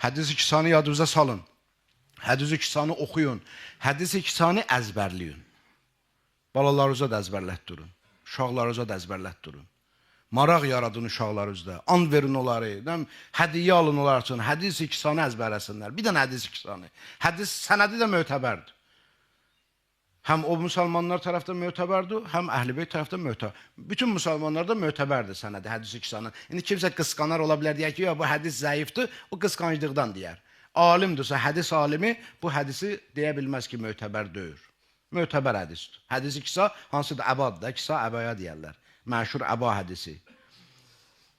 Hədis-i kisanı yadınıza salın. Hədis-i kisanı oxuyun. Hədis-i kisanı əzbərləyin. Balalarınıza da əzbərlətdirin. Uşaqlarınıza da əzbərlətdirin. Maraq yaradın uşaqlarınızda. And verin onları. Hədiyyə alın onlar üçün. Hədis-i kisanı əzbərləsinlər. Bir dənə hədis-i kisanı. Hədis sənədi də mötəbərdir. Həm o müsəlmanlar tərəfdən mötəbərdir, həm Əhl-i Beyt tərəfdən mötəbər. Bütün müsəlmanlar da mötəbərdir sənədi, hədis-i kisanı. İndi kimsə qısqanar ola bilər, deyək ki, ya bu hədis zəifdir, o qısqanclıqdan deyər. Alimdirsə, hədis alimi bu hədisi deyə bilməz ki, mötəbər deyir. Mötəbər hədisdir. Hədis-i kisa hansıdır? Əbadır da, kisa əbaya deyərlər. Məşhur əba hədisi.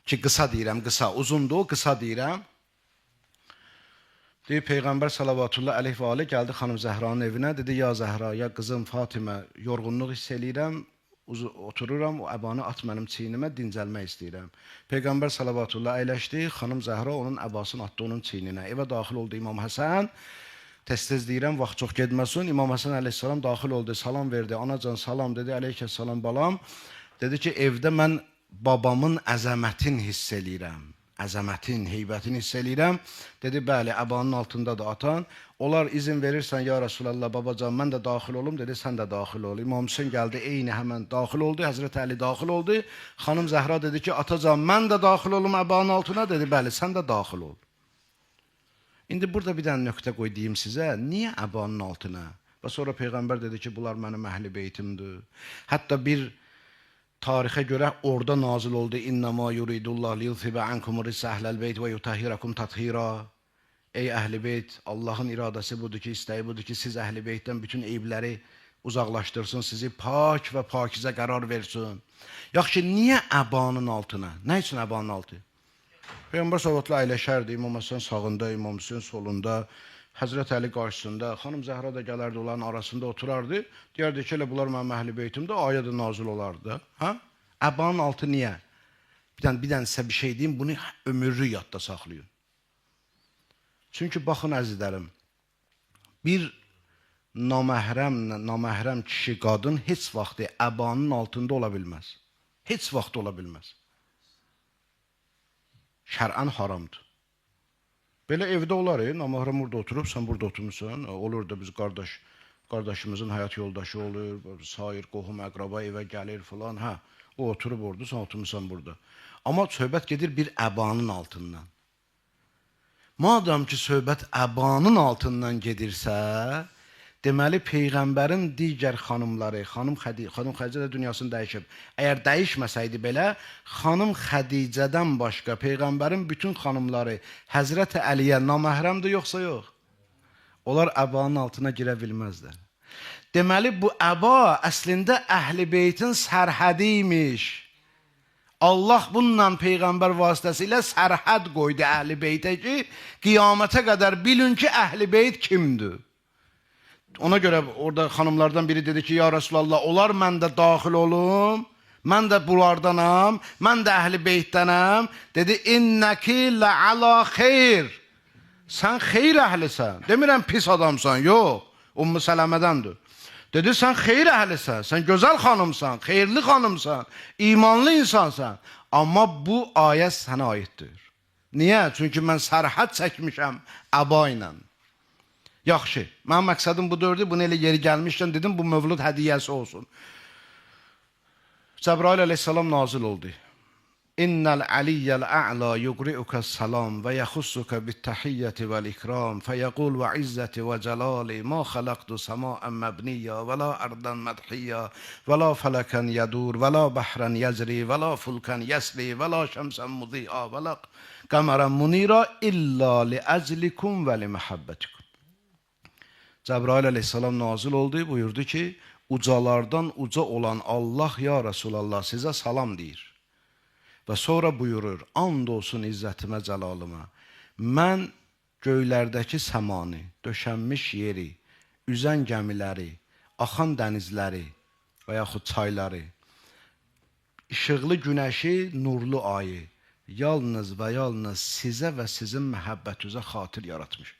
Ki, qısa deyirəm, qısa. Uzundur, qısa deyirəm. Deyir, Peyğəmbər salavatullah əleyh və aleyh gəldi xanım Zəhranın evinə. Dedi, ya Zəhra, ya qızım Fatimə, yorğunluq hiss eləyirəm, otururam, o əbanı at mənim çiynimə, dincəlmək istəyirəm. Peyğəmbər salavatullah əyləşdi, xanım Zəhra onun əbasını atdı onun çiyninə. Evə daxil oldu İmam Həsən. Tez-tez deyirəm, vaxt çox gedməsin. İmam Həsən əleyhissalam daxil oldu, salam verdi. Anacan salam dedi, əleyhissalam balam. Dedi ki, evdə mən babamın əzəmətin hiss eləyirəm. Əzəmətin, heybətin hiss eləyirəm. Dedi, bəli, əbanın altındadır atan. Onlar izin verirsən, ya Rasulallah, babacan, mən də daxil olum. Dedi, sən də daxil ol. İmam Hüseyin gəldi, eyni həmən daxil oldu. Həzrət Əli daxil oldu. Xanım Zəhra dedi ki, atacan, mən də daxil olum əbanın altına. Dedi, bəli, sən də daxil ol. İndi burada bir dənə nöqtə qoy deyim sizə. Niyə əbanın altına? Və sonra Peyğəmbər dedi ki, bunlar mənim əhl-i beytimdir. Hətta bir tarixə görə orada nazil oldu. İnnəmā yuridullah liyuzhibə ankum rizsə əhləl beyt və yutahhirakum tathira. Ey əhl-i beyt, Allahın iradəsi budur ki, istəyi budur ki, siz əhl-i beytdən bütün eybləri uzaqlaşdırsın, sizi pak və pakizə qərar versin. Yaxşı, niyə əbanın altına? Nə üçün əbanın altı? Peyğəmbər sallallahu əyləşərdi, İmam Həsən sağında, İmam Hüseyin solunda, Həzrət Əli qarşısında, xanım Zəhra da gələrdi, onların arasında oturardı. Deyərdi ki, elə bunlar mənim əhl-i beytimdə, ayə də nazil olardı. Əbanın altı niyə? Bir dənə sizə bir şey deyim, bunu ömürlük yadda saxlayın. Çünki baxın əzizlərim, bir naməhrəm kişi, qadın heç vaxtı əbanın altında ola bilməz. Heç vaxt ola bilməz. Şər'ən haramdır. Belə evdə olar, naməhrəm burada oturub, sən burada oturmuşsan, olur da biz qardaşımızın həyat yoldaşı olur, sair, qohum, əqraba evə gəlir filan, o oturub orada, sən oturmuşsan burada. Amma söhbət gedir bir əbanın altından. Madam ki, söhbət əbanın altından gedirsə, deməli, Peyğəmbərin digər xanımları, xanım Xədicə də dünyasını dəyişib. Əgər dəyişməsəydi belə, xanım Xədicədən başqa Peyğəmbərin bütün xanımları Həzrət Əliyə naməhrəmdir, yoxsa yox? Onlar əbanın altına girə bilməzlər. Deməli, bu əba əslində Əhl-i Beytin sərhədi imiş. Allah bununla Peyğəmbər vasitəsilə sərhəd qoydu Əhl-i Beytə ki, qiyamətə qədər bilin ki, Əhl-i Beyt kimdir? Ona görə orada xanımlardan biri dedi ki, ya Rasulallah, olar mən də daxil olum, mən də bunlardanam, mən də əhl-i beytdənəm. Dedi, innəki lə'alə xeyr. Sən xeyr əhlisən. Demirəm pis adamsan, yox. Ümmü Sələmədəndir. Dedi, sən xeyr əhlisən, sən gözəl xanımsan, xeyirli xanımsan, imanlı insansan. Amma bu ayə sənə aiddir. Niyə? Çünki mən sərhəd çəkmişəm əba ilə. Yaxşı, mənim məqsədim budur, bunu elə yeri gəlmişkən dedim, bu mövlud hədiyyəsi olsun. Cəbrail əleyhissalam nazil oldu. İnnəl əliyyəl ə'la yuqri'ukə səlam və yəxussuka bittəhiyyəti vəl-ikram fəyəqul və izzəti və cəlali ma xələqdu səmaən məbniyyə və la ərdən mədhiyyə və la fələkən yədur və la bəhrən yəcri və la fulkən yəsli və la şəmsən mudi'a və la qəmərən munira illa li əclikum və li məhəbbətikum. Cəbrail əleyhissalam nazil oldu, buyurdu ki, ucalardan uca olan Allah, ya Rasulallah, sizə salam deyir. Və sonra buyurur, and olsun izzətimə, cəlalıma. Mən göylərdəki səmanı, döşənmiş yeri, üzən gəmiləri, axan dənizləri və yaxud çayları, işıqlı günəşi, nurlu ayı, yalnız və yalnız sizə və sizin məhəbbətinizə xatir yaratmış.